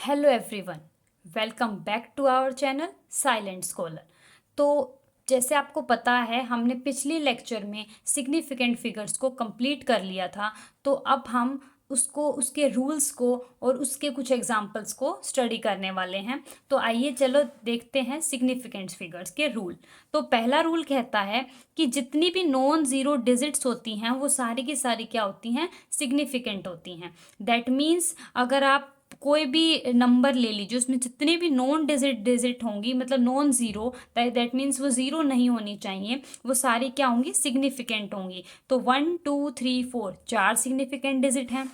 Hello everyone, welcome back to our channel silent scholar. तो जैसे आपको पता है, हमने पिछली लेक्चर में सिग्निफिकेंट फिगर्स को कंप्लीट कर लिया था। तो अब हम उसके रूल्स को और उसके कुछ एग्जांपल्स को स्टडी करने वाले हैं। तो आइए चलो देखते हैं सिग्निफिकेंट फिगर्स के रूल। तो पहला रूल कहता है कि जितनी भी नॉन ज़ीरो डिजिट्स होती हैं वो सारी की सारी क्या होती हैं, सिग्निफिकेंट होती हैं। दैट मीन्स अगर आप कोई भी नंबर ले लीजिए, उसमें जितने भी नॉन डिजिट होंगी, मतलब नॉन ज़ीरो, दैट मीन्स वो ज़ीरो नहीं होनी चाहिए, वो सारी क्या होंगी, सिग्निफिकेंट होंगी। तो 1 2 3 4 चार सिग्निफिकेंट डिजिट हैं,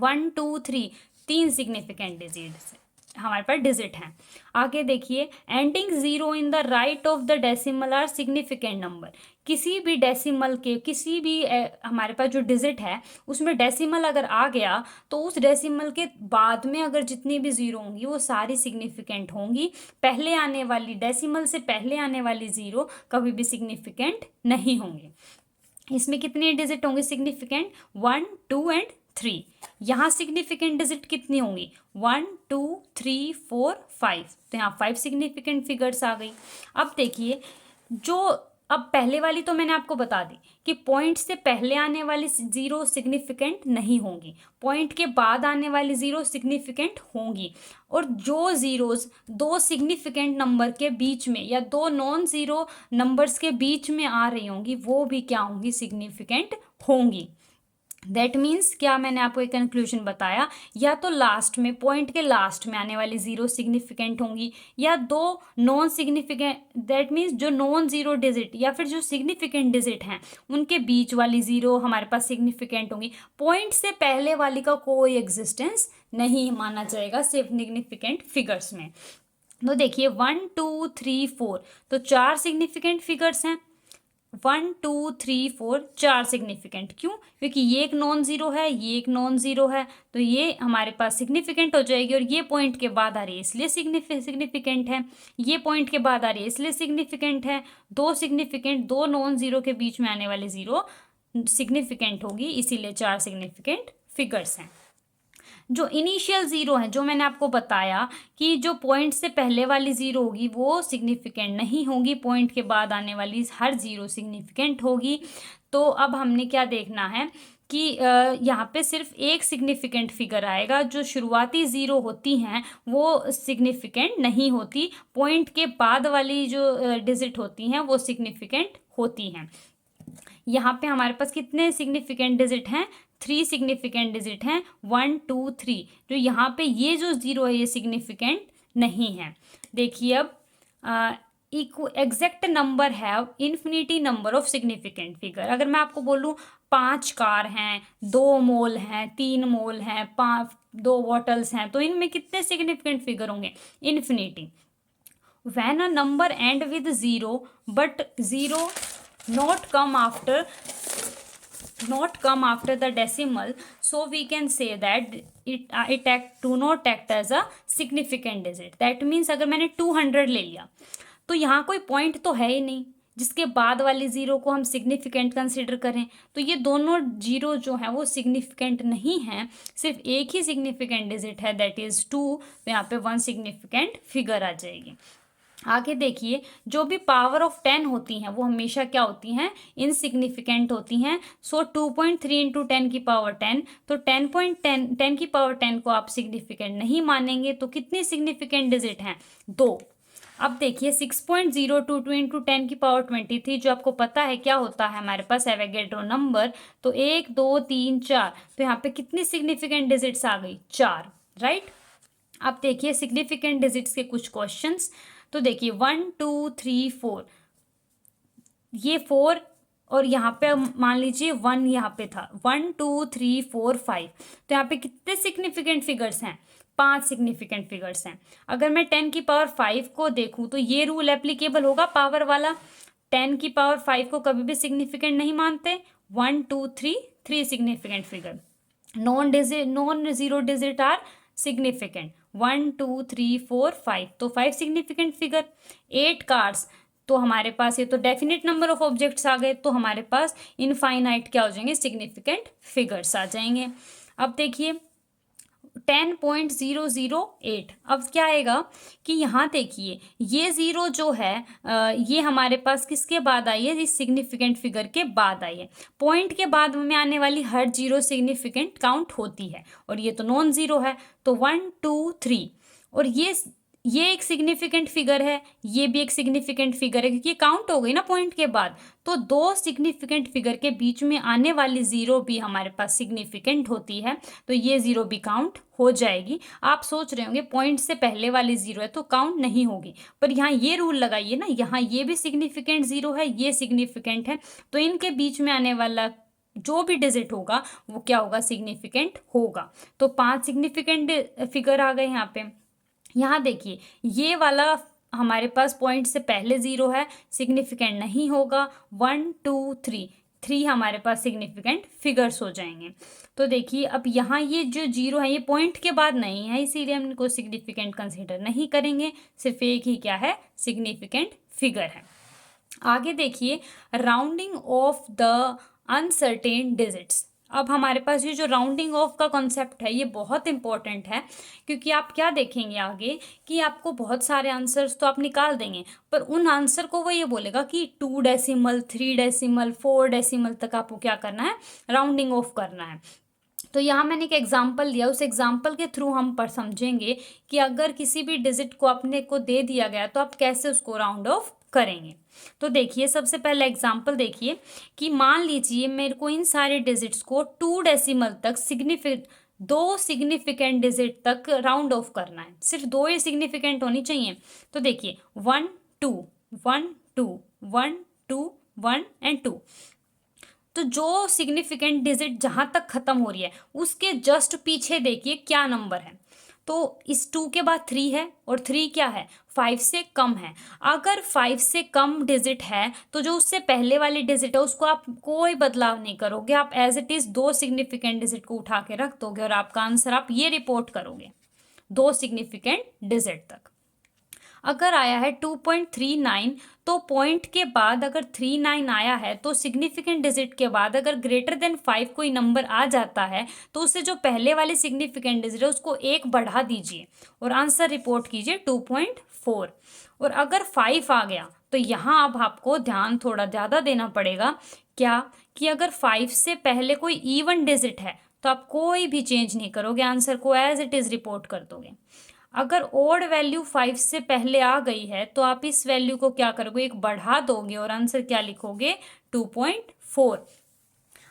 1 2 3 तीन सिग्निफिकेंट डिजिट हमारे पास डिजिट हैं। आगे देखिए, ending zero in the right of the decimal are significant number. किसी भी डेसिमल के किसी भी हमारे पास जो डिजिट है उसमें डेसिमल अगर आ गया तो उस डेसिमल के बाद में अगर जितनी भी ज़ीरो होंगी वो सारी सिग्निफिकेंट होंगी। पहले आने वाली डेसिमल से पहले आने वाली ज़ीरो कभी भी सिग्निफिकेंट नहीं होंगी। इसमें कितने डिजिट होंगे सिग्निफिकेंट, 1 2 एंड 3। यहाँ सिग्निफिकेंट डिजिट कितनी होंगी, 1 2 3 4 5। तो यहाँ 5 सिग्निफिकेंट फिगर्स आ गई। अब देखिए, जो अब पहले वाली तो मैंने आपको बता दी कि पॉइंट से पहले आने वाली ज़ीरो सिग्निफिकेंट नहीं होंगी, पॉइंट के बाद आने वाली ज़ीरो सिग्निफिकेंट होंगी। और जो ज़ीरोज़ दो सिग्निफिकेंट नंबर के बीच में या दो नॉन ज़ीरो नंबर्स के बीच में आ रही होंगी वो भी क्या होंगी, सिग्निफिकेंट होंगी। दैट मीन्स क्या, मैंने आपको एक कंक्लूजन बताया, या तो लास्ट में, पॉइंट के लास्ट में आने वाली ज़ीरो सिग्निफिकेंट होंगी, या दो नॉन सिग्निफिकेंट, दैट मीन्स जो नॉन ज़ीरो डिजिट या फिर जो सिग्निफिकेंट डिजिट हैं उनके बीच वाली ज़ीरो हमारे पास सिग्निफिकेंट होंगी। पॉइंट से पहले वाली का कोई एग्जिस्टेंस नहीं माना जाएगा सिग्निफिकेंट फिगर्स में। तो देखिए 1 2 3 4, तो चार सिग्निफिकेंट फिगर्स हैं। 1 2 3 4 चार सिग्निफिकेंट, क्यों, क्योंकि ये एक नॉन ज़ीरो है, ये एक नॉन ज़ीरो है, तो ये हमारे पास सिग्निफिकेंट हो जाएगी। और ये पॉइंट के बाद आ रही है इसलिए सिग्निफिकेंट है, ये पॉइंट के बाद आ रही है इसलिए सिग्निफिकेंट है। दो सिग्निफिकेंट, दो नॉन ज़ीरो के बीच में आने वाली ज़ीरो सिग्निफिकेंट होगी, इसीलिए चार सिग्निफिकेंट फिगर्स हैं। जो इनिशियल ज़ीरो है, जो मैंने आपको बताया कि जो पॉइंट से पहले वाली ज़ीरो होगी वो सिग्निफिकेंट नहीं होगी, पॉइंट के बाद आने वाली हर ज़ीरो सिग्निफिकेंट होगी। तो अब हमने क्या देखना है कि यहाँ पे सिर्फ एक सिग्निफिकेंट फिगर आएगा, जो शुरुआती ज़ीरो होती हैं वो सिग्निफिकेंट नहीं होती, पॉइंट के बाद वाली जो डिजिट होती हैं वो सिग्निफिकेंट होती हैं। यहाँ पे हमारे पास कितने सिग्निफिकेंट डिजिट हैं, 3 सिग्निफिकेंट डिजिट हैं, 1 2 3। जो यहाँ पे ये जो ज़ीरो है ये सिग्निफिकेंट नहीं है। देखिए अब, exact number have infinity number of significant figure. अगर मैं आपको बोलूँ 5 कार हैं, 2 मोल हैं, 3 मोल हैं, 2 बॉटल्स हैं, तो इनमें कितने सिग्निफिकेंट फिगर होंगे, infinity. when a number end with zero but zero not come after the decimal, so we can say that it do not act as a significant digit. that means अगर मैंने 200 ले लिया तो यहाँ कोई point तो है ही नहीं जिसके बाद वाली ज़ीरो को हम सिग्निफिकेंट कंसिडर करें, तो ये दोनों जीरो जो हैं वो सिग्निफिकेंट नहीं हैं, सिर्फ एक ही सिग्निफिकेंट डिजिट है, दैट इज़ 2। तो यहाँ पे 1 सिग्निफिकेंट फिगर आ जाएगी। आगे देखिए, जो भी पावर ऑफ 10 होती हैं वो हमेशा क्या होती हैं, इनसिग्निफिकेंट होती हैं। सो 2.3 इंटू 10 की पावर 10, तो 10 की पावर 10 को आप सिग्निफिकेंट नहीं मानेंगे, तो कितनी सिग्निफिकेंट डिजिट हैं, 2। अब देखिए 6.022 इंटू 10 की पावर 23, जो आपको पता है क्या होता है हमारे पास एवोगैड्रो नंबर, तो 1 2 3 4, तो यहाँ पे कितनी सिग्निफिकेंट डिजिट्स आ गई, 4, राइट। अब देखिए सिग्निफिकेंट डिजिट्स के कुछ क्वेश्चंस। तो देखिए 1 2 3 4, ये 4 और यहाँ पे मान लीजिए 1 यहाँ पे था, 1 2 3 4 5, तो यहाँ पे कितने सिग्निफिकेंट फिगर्स हैं, 5 सिग्निफिकेंट फिगर्स हैं। अगर मैं 10 की पावर 5 को देखूँ तो ये रूल एप्लीकेबल होगा पावर वाला, 10 की पावर 5 को कभी भी सिग्निफिकेंट नहीं मानते। 1 2 3 3 significant figure, non zero digit are significant, 1 2 3 4 5, तो 5 सिग्निफिकेंट फिगर। 8 कार्स, तो हमारे पास ये तो डेफिनेट नंबर ऑफ ऑब्जेक्ट्स आ गए, तो हमारे पास इनफाइनाइट क्या हो जाएंगे, सिग्निफिकेंट फिगर्स आ जाएंगे। अब देखिए 10.008। अब क्या आएगा कि यहाँ देखिए ये ज़ीरो जो है ये हमारे पास किसके बाद आई है, इस सिग्निफिकेंट फिगर के बाद आई है। पॉइंट के बाद में आने वाली हर जीरो सिग्निफिकेंट काउंट होती है, और ये तो नॉन ज़ीरो है, तो 1 2 3। और ये एक सिग्निफिकेंट फिगर है, ये भी एक सिग्निफिकेंट फिगर है, क्योंकि ये काउंट हो गई ना पॉइंट के बाद। तो दो सिग्निफिकेंट फिगर के बीच में आने वाली ज़ीरो भी हमारे पास सिग्निफिकेंट होती है, तो ये ज़ीरो भी काउंट हो जाएगी। आप सोच रहे होंगे पॉइंट से पहले वाली ज़ीरो है तो काउंट नहीं होगी, पर यहाँ ये रूल लगाइए ना, यहाँ ये भी सिग्निफिकेंट ज़ीरो है, ये सिग्निफिकेंट है, तो इनके बीच में आने वाला जो भी डिजिट होगा वो क्या होगा, सिग्निफिकेंट होगा। तो 5 सिग्निफिकेंट फिगर आ गए यहाँ पे। यहाँ देखिए ये वाला हमारे पास पॉइंट से पहले ज़ीरो है, सिग्निफिकेंट नहीं होगा। 1 2 3 3 हमारे पास सिग्निफिकेंट फिगर्स हो जाएंगे। तो देखिए अब यहाँ ये जो जीरो है ये पॉइंट के बाद नहीं है, इसीलिए हम इनको सिग्निफिकेंट कंसीडर नहीं करेंगे, सिर्फ एक ही क्या है, सिग्निफिकेंट फिगर है। आगे देखिए rounding off the uncertain digits. अब हमारे पास ये जो राउंडिंग ऑफ का कॉन्सेप्ट है ये बहुत इंपॉर्टेंट है, क्योंकि आप क्या देखेंगे आगे कि आपको बहुत सारे आंसर्स तो आप निकाल देंगे, पर उन आंसर को वो ये बोलेगा कि 2 डेसिमल 3 डेसिमल 4 डेसिमल तक आपको क्या करना है, राउंडिंग ऑफ करना है। तो यहाँ मैंने एक एग्जाम्पल दिया, उस एग्जाम्पल के थ्रू हम पर समझेंगे कि अगर किसी भी डिजिट को अपने को दे दिया गया तो आप कैसे उसको राउंड ऑफ करेंगे। तो देखिए सबसे पहले एग्जाम्पल देखिए कि मान लीजिए मेरे को इन सारे डिजिट्स को 2 डेसिमल तक दो सिग्निफिकेंट डिजिट तक राउंड ऑफ करना है, सिर्फ दो ही सिग्निफिकेंट होनी चाहिए। तो देखिए 1 2 1 2 1 2 1 एंड 2। तो जो सिग्निफिकेंट डिजिट जहां तक खत्म हो रही है उसके जस्ट पीछे देखिए क्या नंबर है। तो इस 2 के बाद 3 है, और 3 क्या है, 5 से कम है। अगर 5 से कम डिजिट है तो जो उससे पहले वाली डिजिट है उसको आप कोई बदलाव नहीं करोगे, आप एज इट इज दो सिग्निफिकेंट डिजिट को उठा के रख दोगे और आपका आंसर आप ये रिपोर्ट करोगे, दो सिग्निफिकेंट डिजिट तक। अगर आया है 2.39 तो पॉइंट के बाद अगर 39 आया है तो सिग्निफिकेंट डिजिट के बाद अगर ग्रेटर देन 5 कोई नंबर आ जाता है तो उससे जो पहले वाली सिग्निफिकेंट डिजिट है उसको एक बढ़ा दीजिए और आंसर रिपोर्ट कीजिए 2.4। और अगर 5 आ गया तो यहाँ अब आपको ध्यान थोड़ा ज़्यादा देना पड़ेगा, क्या कि अगर 5 से पहले कोई इवन डिजिट है तो आप कोई भी चेंज नहीं करोगे, आंसर को एज इट इज़ रिपोर्ट कर दोगे। अगर ओड वैल्यू 5 से पहले आ गई है तो आप इस वैल्यू को क्या करोगे, एक बढ़ा दोगे और आंसर क्या लिखोगे, 2.4।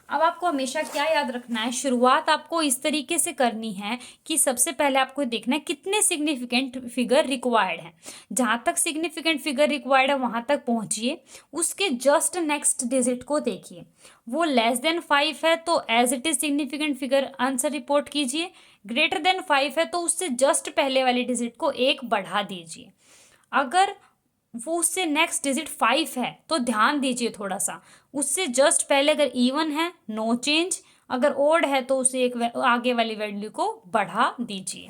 अब आपको हमेशा क्या याद रखना है, शुरुआत आपको इस तरीके से करनी है कि सबसे पहले आपको देखना है कितने सिग्निफिकेंट फिगर रिक्वायर्ड है। जहाँ तक सिग्निफिकेंट फिगर रिक्वायर्ड है वहाँ तक पहुँचिए, उसके जस्ट नेक्स्ट डिजिट को देखिए, वो लेस देन 5 है तो as it is significant figure answer report कीजिए, ग्रेटर देन 5 है तो उससे जस्ट पहले वाली डिजिट को एक बढ़ा दीजिए। अगर वो उससे नेक्स्ट डिजिट 5 है तो ध्यान दीजिए थोड़ा सा, उससे जस्ट पहले अगर इवन है नो चेंज, अगर ओड है तो उसे एक आगे वाली वैल्यू को बढ़ा दीजिए।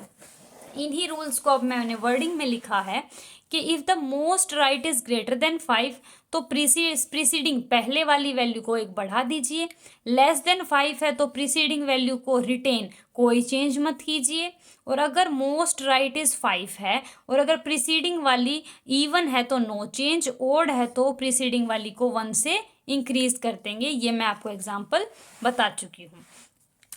इन्हीं रूल्स को अब मैंने वर्डिंग में लिखा है कि if the most right is greater than 5 तो प्रीसीडिंग पहले वाली वैल्यू को एक बढ़ा दीजिए, लेस देन 5 है तो प्रीसीडिंग वैल्यू को रिटेन कोई चेंज मत कीजिए, और अगर मोस्ट राइट इज 5 है और अगर प्रीसीडिंग वाली इवन है तो नो चेंज, ओड है तो प्रीसीडिंग वाली को 1 से इंक्रीज कर देंगे। ये मैं आपको एग्जाम्पल बता चुकी हूँ।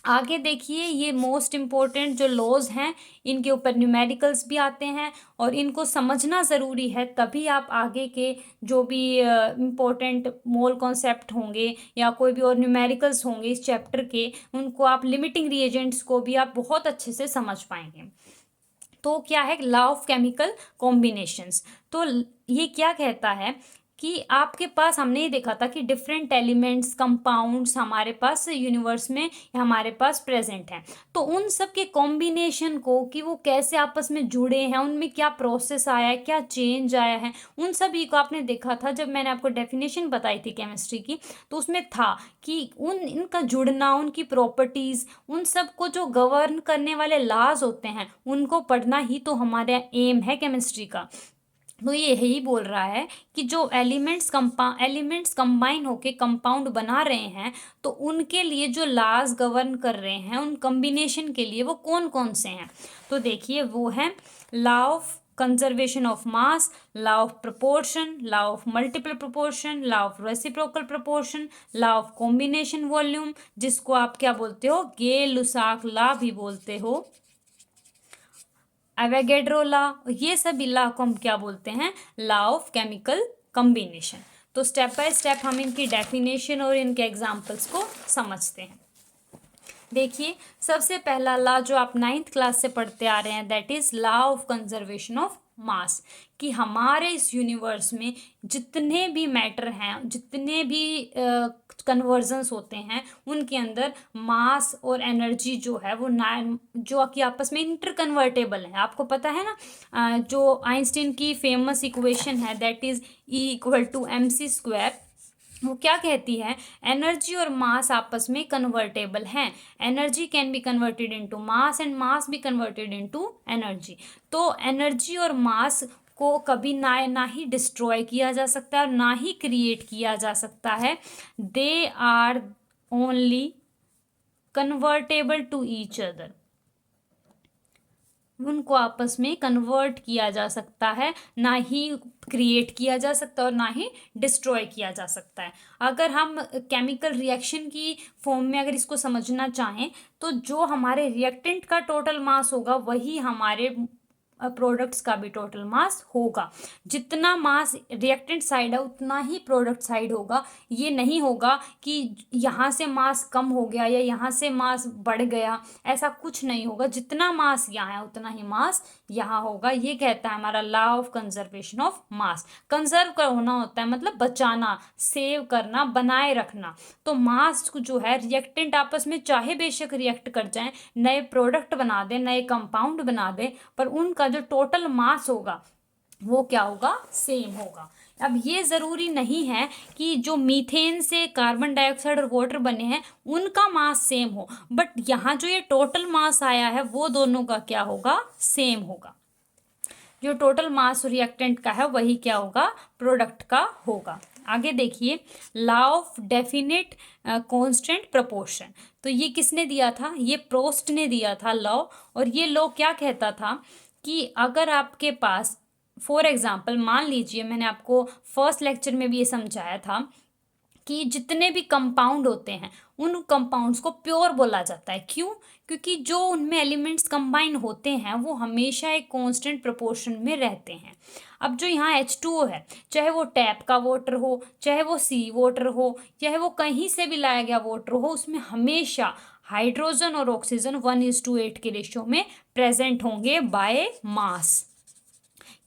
आगे देखिए ये मोस्ट इम्पोर्टेंट जो लॉज हैं इनके ऊपर न्यूमेरिकल्स भी आते हैं और इनको समझना ज़रूरी है, तभी आप आगे के जो भी इम्पोर्टेंट मोल कॉन्सेप्ट होंगे या कोई भी और न्यूमेरिकल्स होंगे इस चैप्टर के, उनको आप लिमिटिंग रिएजेंट्स को भी आप बहुत अच्छे से समझ पाएंगे। तो क्या है लॉ ऑफ केमिकल कॉम्बिनेशंस, तो ये क्या कहता है कि आपके पास हमने ये देखा था कि डिफरेंट एलिमेंट्स कंपाउंड्स हमारे पास यूनिवर्स में हमारे पास प्रेजेंट हैं, तो उन सब के कॉम्बिनेशन को कि वो कैसे आपस में जुड़े हैं, उनमें क्या प्रोसेस आया है, क्या चेंज आया है, उन सभी को आपने देखा था जब मैंने आपको डेफिनेशन बताई थी केमिस्ट्री की, तो उसमें था कि इनका जुड़ना, उनकी प्रॉपर्टीज़, उन सब को जो गवर्न करने वाले लॉज होते हैं उनको पढ़ना ही तो हमारा एम है केमिस्ट्री का। तो ये यही बोल रहा है कि जो एलिमेंट्स कंबाइन होके कंपाउंड बना रहे हैं, तो उनके लिए जो लॉज गवर्न कर रहे हैं उन कॉम्बिनेशन के लिए, वो कौन कौन से हैं। तो देखिए वो है law of conservation of mass, law of proportion, law of multiple proportion, law of reciprocal proportion, law of combination volume, जिसको आप क्या बोलते हो, गे-लुसाक लॉ भी बोलते हो, एवोगैड्रो लॉ। ये सभी लॉ को हम क्या बोलते हैं, लॉ ऑफ केमिकल कॉम्बिनेशन। तो स्टेप बाय स्टेप हम इनकी डेफिनेशन और इनके एग्जांपल्स को समझते हैं। देखिए सबसे पहला लॉ जो आप 9th क्लास से पढ़ते आ रहे हैं, that is law of conservation of mass, कि हमारे इस यूनिवर्स में जितने भी मैटर हैं, जितने भी कन्वर्जन्स होते हैं, उनके अंदर मास और एनर्जी जो है वो जो कि आपस में इंटर कन्वर्टेबल है। आपको पता है ना, जो आइंस्टीन की फेमस इक्वेशन है, दैट इज E = mc², वो क्या कहती है, एनर्जी और मास आपस में कन्वर्टेबल हैं। Energy can be converted into mass and mass be converted into energy. तो एनर्जी और मास को कभी ना ही डिस्ट्रॉय किया जा सकता है और ना ही क्रिएट किया जा सकता है। They are only convertible to each other. उनको आपस में कन्वर्ट किया जा सकता है, ना ही क्रिएट किया जा सकता और ना ही डिस्ट्रॉय किया जा सकता है। अगर हम केमिकल रिएक्शन की फॉर्म में अगर इसको समझना चाहें, तो जो हमारे रिएक्टेंट का टोटल मास होगा वही हमारे प्रोडक्ट्स का भी टोटल मास होगा। जितना मास रिएक्टेंट साइड है उतना ही प्रोडक्ट साइड होगा। ये नहीं होगा कि यहाँ से मास कम हो गया या यहाँ से मास बढ़ गया, ऐसा कुछ नहीं होगा। जितना मास यहाँ है उतना ही मास यहाँ होगा। ये कहता है हमारा law of conservation of mass. Conserve का होना होता है मतलब बचाना, सेव करना, बनाए रखना। तो मास जो है, रिएक्टेंट आपस में चाहे बेशक रिएक्ट कर जाएं, नए प्रोडक्ट बना दें, नए कंपाउंड बना दें, पर उनका जो टोटल मास होगा वो क्या होगा, सेम होगा। अब ये ज़रूरी नहीं है कि जो मीथेन से कार्बन डाइऑक्साइड और वाटर बने हैं उनका मास सेम हो, बट यहाँ जो ये टोटल मास आया है वो दोनों का क्या होगा, सेम होगा। जो टोटल मास रिएक्टेंट का है वही क्या होगा, प्रोडक्ट का होगा। आगे देखिए law of definite constant proportion. तो ये किसने दिया था, ये प्रोस्ट ने दिया था लॉ। और ये लॉ क्या कहता था कि अगर आपके पास फॉर एग्जांपल मान लीजिए, मैंने आपको फर्स्ट लेक्चर में भी ये समझाया था कि जितने भी कंपाउंड होते हैं उन कंपाउंड्स को प्योर बोला जाता है। क्यों, क्योंकि जो उनमें एलिमेंट्स कंबाइन होते हैं वो हमेशा एक कांस्टेंट प्रोपोर्शन में रहते हैं। अब जो यहाँ H2O है, चाहे वो टैप का वाटर हो, चाहे वो सी वाटर हो, चाहे वो कहीं से भी लाया गया वाटर हो, उसमें हमेशा हाइड्रोजन और ऑक्सीजन 1:8 के रेशियो में प्रेजेंट होंगे बाय मास,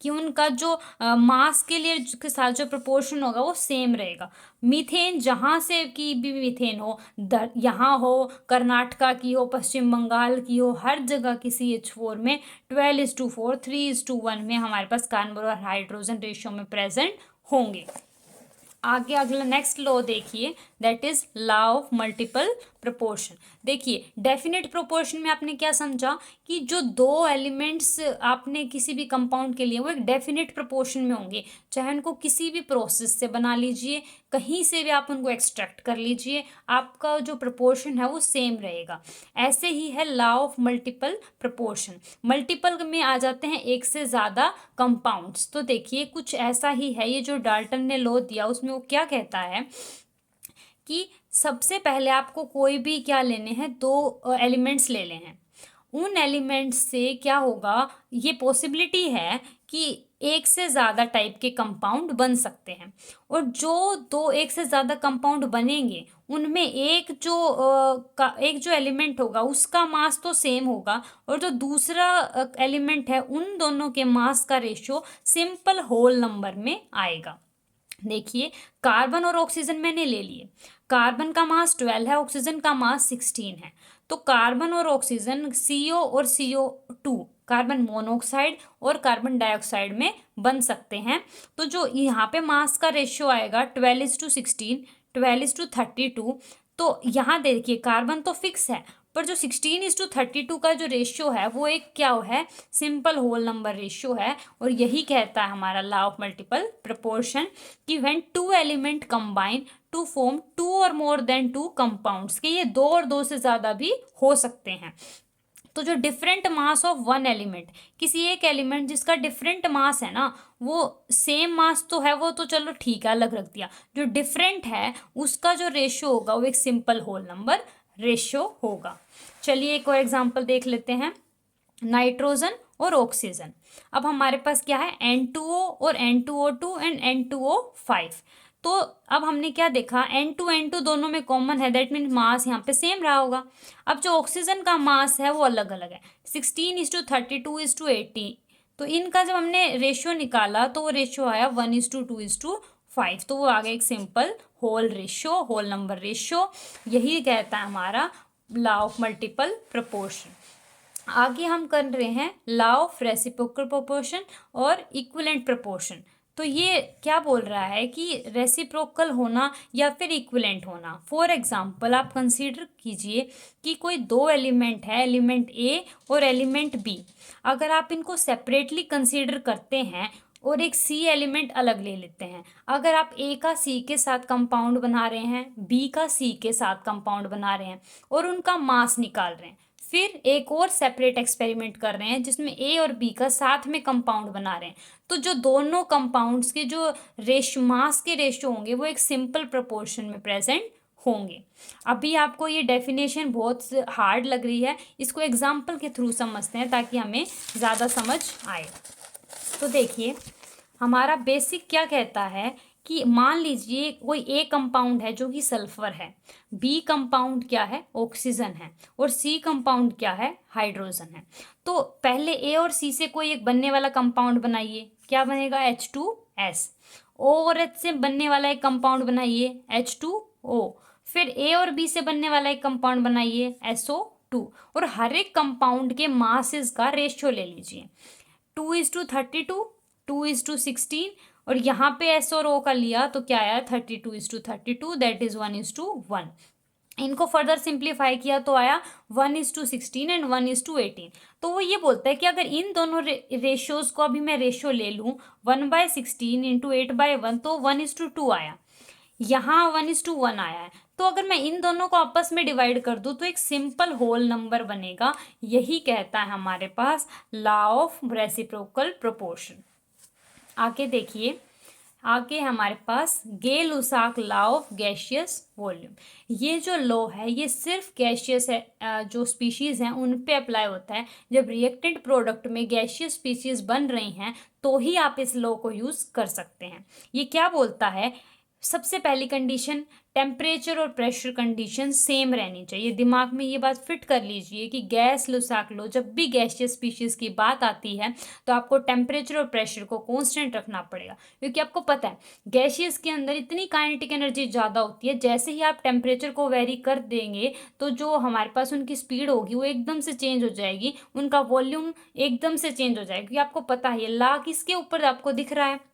कि उनका जो मास के लिए के साथ जो प्रोपोर्शन होगा वो सेम रहेगा। मीथेन जहाँ से की भी मीथेन हो, यहाँ हो, कर्नाटका की हो, पश्चिम बंगाल की हो, हर जगह की CH4 में 12:4, 3:1 में हमारे पास कार्बन और हाइड्रोजन रेशियो में प्रेजेंट होंगे। आगे अगला नेक्स्ट लॉ देखिए, that is law of multiple proportion. देखिए डेफिनेट प्रोपोर्शन में आपने क्या समझा कि जो दो एलिमेंट्स आपने किसी भी कंपाउंड के लिए वो एक डेफिनेट प्रोपोर्शन में होंगे, चाहे उनको किसी भी प्रोसेस से बना लीजिए, कहीं से भी आप उनको एक्सट्रैक्ट कर लीजिए, आपका जो प्रोपोर्शन है वो सेम रहेगा। ऐसे ही है law of multiple proportion. Multiple में आ जाते हैं एक से ज़्यादा कंपाउंड्स। तो देखिए कुछ ऐसा ही है, ये जो डाल्टन ने लॉ दिया उसमें वो क्या कहता है कि सबसे पहले आपको कोई भी क्या लेने हैं, दो एलिमेंट्स ले लें हैं। उन एलिमेंट्स से क्या होगा, ये पॉसिबिलिटी है कि एक से ज़्यादा टाइप के कंपाउंड बन सकते हैं, और जो दो एक से ज़्यादा कंपाउंड बनेंगे उनमें एक जो एलिमेंट होगा उसका मास तो सेम होगा, और जो दूसरा एलिमेंट है उन दोनों के मास का रेशियो सिंपल होल नंबर में आएगा। देखिए कार्बन और ऑक्सीजन मैंने ले लिए, कार्बन का मास 12 है, ऑक्सीजन का मास 16 है। तो कार्बन और ऑक्सीजन CO और CO2, कार्बन मोनोऑक्साइड और कार्बन डाइऑक्साइड में बन सकते हैं। तो जो यहाँ पे मास का रेशियो आएगा 12:16, 12:32। तो यहाँ देखिए कार्बन तो फिक्स है, पर जो 16:32 का जो रेशियो है वो एक क्या है, सिंपल होल नंबर रेशियो है। और यही कहता है हमारा लॉ ऑफ मल्टीपल प्रोपोर्शन कि when two element combine to form two or more then two compounds, कि ये दो और दो से ज़्यादा भी हो सकते हैं। तो जो different mass of one element, किसी एक एलिमेंट जिसका डिफरेंट मास है ना, वो सेम मास तो है, वो तो चलो ठीक है अलग रख दिया, जो डिफरेंट है उसका जो रेशियो होगा वो एक सिंपल होल नंबर रेशियो होगा। चलिए एक और एग्जांपल देख लेते हैं, नाइट्रोजन और ऑक्सीजन। अब हमारे पास क्या है, N2O और N2O2 एंड N2O5। तो अब हमने क्या देखा, N2 दोनों में कॉमन है, दैट मीन मास यहाँ पे सेम रहा होगा। अब जो ऑक्सीजन का मास है वो अलग अलग है, 16:32:80। तो इनका जब हमने रेशियो निकाला तो वो रेशियो आया 1:2:5। तो वो आ गया एक simple whole ratio, whole number ratio. यही कहता है हमारा लॉ ऑफ मल्टीपल प्रोपोर्शन। आगे हम कर रहे हैं लॉ ऑफ रेसिप्रोकल प्रोपोर्शन और इक्विवेलेंट प्रोपोर्शन। तो ये क्या बोल रहा है कि रेसिप्रोकल होना या फिर इक्विवेलेंट होना। फॉर एग्जांपल आप कंसीडर कीजिए कि कोई दो एलिमेंट है, एलिमेंट ए और एलिमेंट बी। अगर आप इनको सेपरेटली कंसीडर करते हैं और एक सी एलिमेंट अलग ले लेते हैं, अगर आप ए का सी के साथ कंपाउंड बना रहे हैं, बी का सी के साथ कंपाउंड बना रहे हैं और उनका मास निकाल रहे हैं, फिर एक और सेपरेट एक्सपेरिमेंट कर रहे हैं जिसमें ए और बी का साथ में कंपाउंड बना रहे हैं, तो जो दोनों कंपाउंड्स के जो मास के रेशियो होंगे वो एक सिंपल प्रोपोर्शन में प्रेजेंट होंगे। अभी आपको ये डेफिनेशन बहुत हार्ड लग रही है, इसको एग्जाम्पल के थ्रू समझते हैं ताकि हमें ज़्यादा समझ आए। तो देखिए हमारा बेसिक क्या कहता है कि मान लीजिए कोई ए कंपाउंड है जो कि सल्फर है, बी कंपाउंड क्या है, ऑक्सीजन है, और सी कंपाउंड क्या है, हाइड्रोजन है। तो पहले ए और सी से कोई एक बनने वाला कंपाउंड बनाइए, क्या बनेगा, H2S। ओ और एच से बनने वाला एक कंपाउंड बनाइए, H2O। फिर ए और बी से बनने वाला एक कंपाउंड बनाइए, SO2। और हर एक कंपाउंड के मासेस का रेशियो ले लीजिए, 2:32, 2:16, और यहाँ पे एस और ओ का लिया तो क्या आया, 32:32, दैट इज 1:1। इनको फर्दर सिंप्लीफाई किया तो आया 1:16 एंड 1:18। तो वो ये बोलता है कि अगर इन दोनों रेशियोज को अभी मैं रेशियो ले लूँ 1/16 इंटू 8/1 तो 1:2 आया, यहाँ 1:1 आया है। तो अगर मैं इन दोनों को आपस में डिवाइड कर दूं तो एक सिंपल होल नंबर बनेगा। यही कहता है हमारे पास लॉ ऑफ रेसिप्रोकल प्रोपोर्शन। आगे देखिए, आगे हमारे पास गे-लुसाक लॉ ऑफ गैसियस वॉल्यूम। ये जो लॉ है ये सिर्फ गैसियस है, जो स्पीशीज़ हैं उन पे अप्लाई होता है। जब रिएक्टेंट प्रोडक्ट में गैसियस स्पीशीज़ बन रही हैं तो ही आप इस लॉ को यूज़ कर सकते हैं। ये क्या बोलता है, सबसे पहली कंडीशन, टेम्परेचर और प्रेशर कंडीशन सेम रहनी चाहिए। दिमाग में ये बात फिट कर लीजिए कि गैस-लुसाक लॉ, जब भी गैसियस स्पीशीज़ की बात आती है तो आपको टेम्परेचर और प्रेशर को कांस्टेंट रखना पड़ेगा, क्योंकि आपको पता है गैसियस के अंदर इतनी काइनेटिक एनर्जी ज़्यादा होती है, जैसे ही आप टेम्परेचर को वेरी कर देंगे तो जो हमारे पास उनकी स्पीड होगी वो एकदम से चेंज हो जाएगी, उनका वॉल्यूम एकदम से चेंज हो जाएगा। क्योंकि आपको पता है ये लॉ किसके ऊपर आपको दिख रहा है,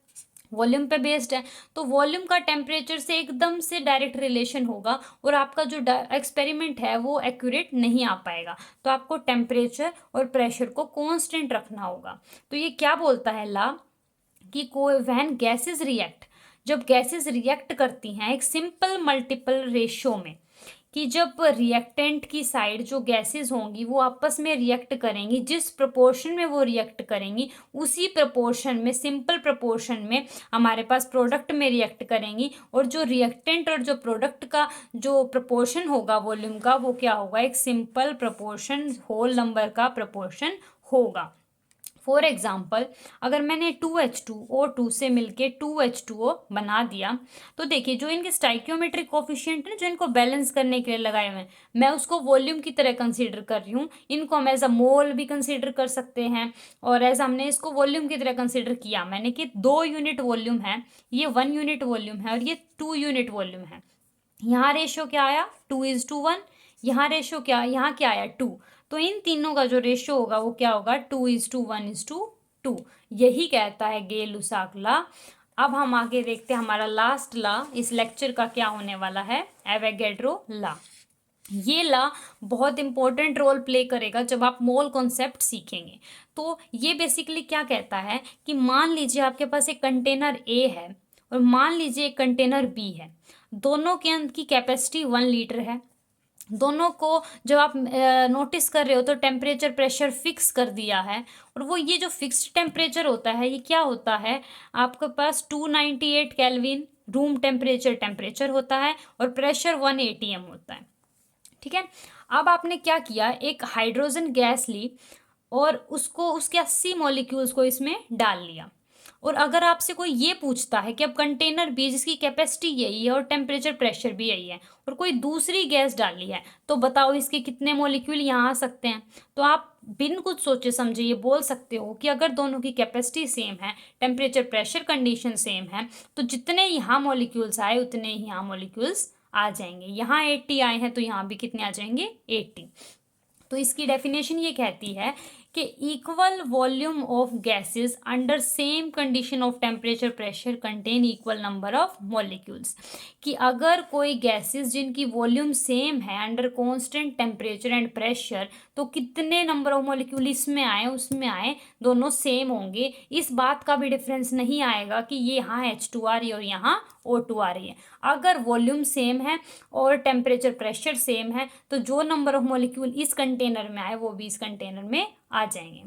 वॉल्यूम पे बेस्ड है। तो वॉल्यूम का टेम्परेचर से एकदम से डायरेक्ट रिलेशन होगा और आपका जो एक्सपेरिमेंट है वो एक्यूरेट नहीं आ पाएगा। तो आपको टेम्परेचर और प्रेशर को कांस्टेंट रखना होगा। तो ये क्या बोलता है लॉ कि कोई व्हेन गैसेस रिएक्ट, जब गैसेस रिएक्ट करती हैं एक सिंपल मल्टीपल रेशियो में, कि जब रिएक्टेंट की साइड जो गैसेस होंगी वो आपस में रिएक्ट करेंगी, जिस प्रोपोर्शन में वो रिएक्ट करेंगी उसी प्रोपोर्शन में, सिंपल प्रोपोर्शन में हमारे पास प्रोडक्ट में रिएक्ट करेंगी, और जो रिएक्टेंट और जो प्रोडक्ट का जो प्रोपोर्शन होगा वॉल्यूम का वो क्या होगा, एक सिंपल प्रोपोर्शन, होल नंबर का प्रोपोर्शन होगा। फॉर एग्जाम्पल अगर मैंने 2H2O2 से मिलके 2H2O बना दिया, तो देखिए जो इनके स्टाइकियोमेट्रिक कोफिशिएंट है जो इनको बैलेंस करने के लिए लगाए हुए हैं, मैं उसको वॉल्यूम की तरह कंसीडर कर रही हूँ। इनको हम एज अ मोल भी कंसीडर कर सकते हैं, और एज हमने इसको वॉल्यूम की तरह कंसीडर किया मैंने कि 2 यूनिट वॉल्यूम है, ये 1 यूनिट वॉल्यूम है और ये 2 यूनिट वॉल्यूम है। यहाँ रेशियो क्या आया, 2:1। यहाँ रेशियो क्या, यहाँ क्या आया, 2। तो इन तीनों का जो रेशियो होगा वो क्या होगा, 2:1:2। यही कहता है गे-लुसाक लॉ। अब हम आगे देखते हैं हमारा लास्ट लॉ इस लेक्चर का क्या होने वाला है, एवोगैड्रो लॉ। ये ला बहुत इंपॉर्टेंट रोल प्ले करेगा जब आप मोल कॉन्सेप्ट सीखेंगे। तो ये बेसिकली क्या कहता है कि मान लीजिए आपके पास एक कंटेनर ए है और मान लीजिए एक कंटेनर बी है, दोनों के अंदर की कैपेसिटी 1 लीटर है। दोनों को जब आप नोटिस कर रहे हो तो टेम्परेचर प्रेशर फिक्स कर दिया है, और वो ये जो फिक्स्ड टेम्परेचर होता है ये क्या होता है, आपके पास 298 केल्विन रूम टेम्परेचर होता है और प्रेशर 1 atm होता है। ठीक है। अब आपने क्या किया, एक हाइड्रोजन गैस ली और उसको उसके 80 मॉलिक्यूल्स को इसमें डाल लिया। और अगर आपसे कोई ये पूछता है कि अब कंटेनर बी जिसकी कैपेसिटी यही है और टेम्परेचर प्रेशर भी यही है और कोई दूसरी गैस डाली है, तो बताओ इसके कितने मॉलिक्यूल यहाँ आ सकते हैं। तो आप बिन कुछ सोचे समझे ये बोल सकते हो कि अगर दोनों की कैपेसिटी सेम है, टेम्परेचर प्रेशर कंडीशन सेम है, तो जितने यहाँ मॉलिक्यूल्स आए उतने ही यहाँ मॉलिक्यूल्स आ जाएंगे। यहाँ 80 आए हैं तो यहाँ भी कितने आ जाएंगे, 80। तो इसकी डेफिनेशन ये कहती है कि equal volume of gases under same condition of temperature pressure contain equal number of molecules. कि अगर कोई गैसेस जिनकी वॉल्यूम सेम है under constant temperature and pressure, तो कितने नंबर ऑफ मॉलिक्यूल इसमें आए उसमें आए, दोनों सेम होंगे। इस बात का भी डिफरेंस नहीं आएगा कि ये यहाँ H2 आ रही है और यहाँ O2 आ रही है। अगर वॉल्यूम सेम है और टेम्परेचर प्रेशर सेम है तो जो नंबर ऑफ मॉलिक्यूल इस कंटेनर में आए वो भी इस कंटेनर में आ जाएंगे।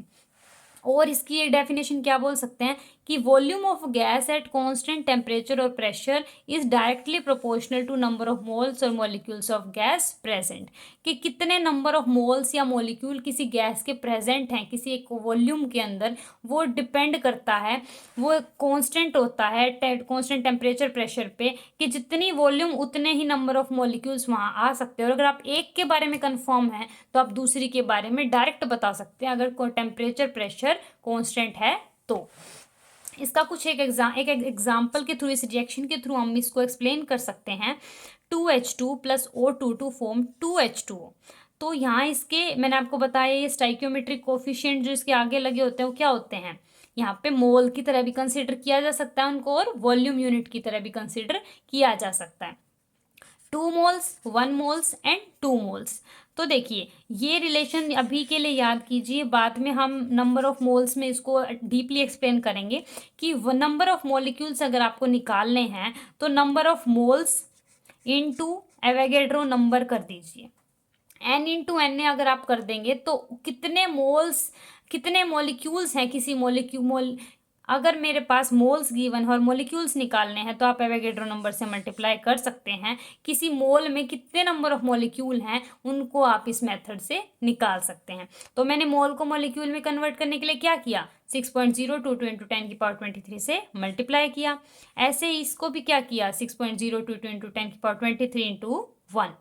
और इसकी एक डेफिनेशन क्या बोल सकते हैं कि volume of gas at constant temperature और pressure is directly proportional to number of moles और मॉलिक्यूल्स ऑफ गैस प्रेजेंट। कि कितने नंबर ऑफ मोल्स या मॉलिक्यूल किसी गैस के प्रेजेंट हैं किसी एक वॉल्यूम के अंदर, वो डिपेंड करता है, वो कांस्टेंट होता है कांस्टेंट टेम्परेचर प्रेशर पे, कि जितनी वॉल्यूम उतने ही नंबर ऑफ मॉलिक्यूल्स वहाँ आ सकते हैं। और अगर आप एक के बारे में कंफर्म है तो आप दूसरी के बारे में डायरेक्ट बता सकते हैं अगर टेम्परेचर प्रेशर कांस्टेंट है तो। इसका कुछ एक एग्जाम्पल के थ्रू, इस रिएक्शन के थ्रू हम इसको एक्सप्लेन कर सकते हैं। 2H2 plus O2 to form 2H2O। तो यहाँ इसके मैंने आपको बताया ये स्टाइक्योमेट्रिक कोफिशिएंट जो इसके आगे लगे होते हैं वो क्या होते हैं, यहाँ पे मोल की तरह भी कंसिडर किया जा सकता है उनको और वॉल्यूम यूनिट की तरह भी कंसिडर किया जा सकता है। 2 मोल्स 1 मोल्स एंड 2 मोल्स। तो देखिए ये रिलेशन अभी के लिए याद कीजिए, बाद में हम नंबर ऑफ मोल्स में इसको डीपली एक्सप्लेन करेंगे कि वो नंबर ऑफ मॉलिक्यूल्स अगर आपको निकालने हैं तो number of moles into Avogadro number कर दीजिए। n इंटू एन अगर आप कर देंगे तो कितने मोल्स कितने मॉलिक्यूल्स हैं किसी मोल, अगर मेरे पास मोल्स गिवन है और मॉलिक्यूल्स निकालने हैं तो आप एवोगैड्रो नंबर से मल्टीप्लाई कर सकते हैं। किसी मोल में कितने नंबर ऑफ मॉलिक्यूल हैं उनको आप इस मेथड से निकाल सकते हैं। तो मैंने मोल को मॉलिक्यूल में कन्वर्ट करने के लिए क्या किया, 6.02 इंटू 10⁻23 से मल्टीप्लाई किया। ऐसे ही इसको भी क्या किया, 6.02 इंटू 10⁻23 इंटू 1,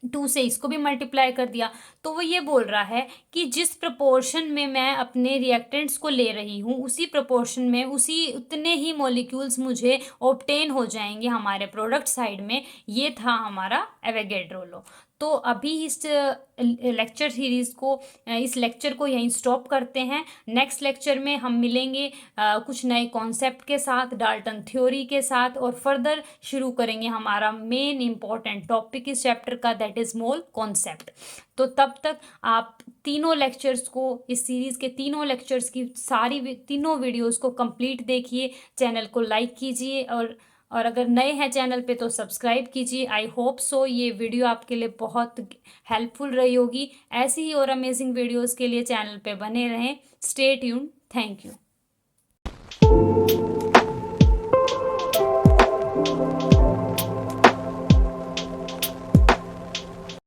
2 से इसको भी मल्टीप्लाई कर दिया। तो वो ये बोल रहा है कि जिस प्रपोर्शन में मैं अपने रिएक्टेंट्स को ले रही हूँ उसी प्रपोर्शन में उसी उतने ही मॉलिक्यूल्स मुझे ऑब्टेन हो जाएंगे हमारे प्रोडक्ट साइड में। ये था हमारा एवोगैड्रो लॉ। तो अभी इस लेक्चर सीरीज़ को इस लेक्चर को यहीं स्टॉप करते हैं। नेक्स्ट लेक्चर में हम मिलेंगे कुछ नए कॉन्सेप्ट के साथ, डाल्टन थ्योरी के साथ, और फर्दर शुरू करेंगे हमारा मेन इंपॉर्टेंट टॉपिक इस चैप्टर का, दैट इज़ मोल कॉन्सेप्ट। तो तब तक आप तीनों लेक्चर्स को, इस सीरीज़ के तीनों लेक्चर्स की तीनों वीडियोज़ को कंप्लीट देखिए। चैनल को लाइक कीजिए और अगर नए हैं चैनल पे तो सब्सक्राइब कीजिए। आई होप सो ये वीडियो आपके लिए बहुत हेल्पफुल रही होगी। ऐसी ही और अमेजिंग वीडियोस के लिए चैनल पे बने रहें। Stay tuned. Thank you.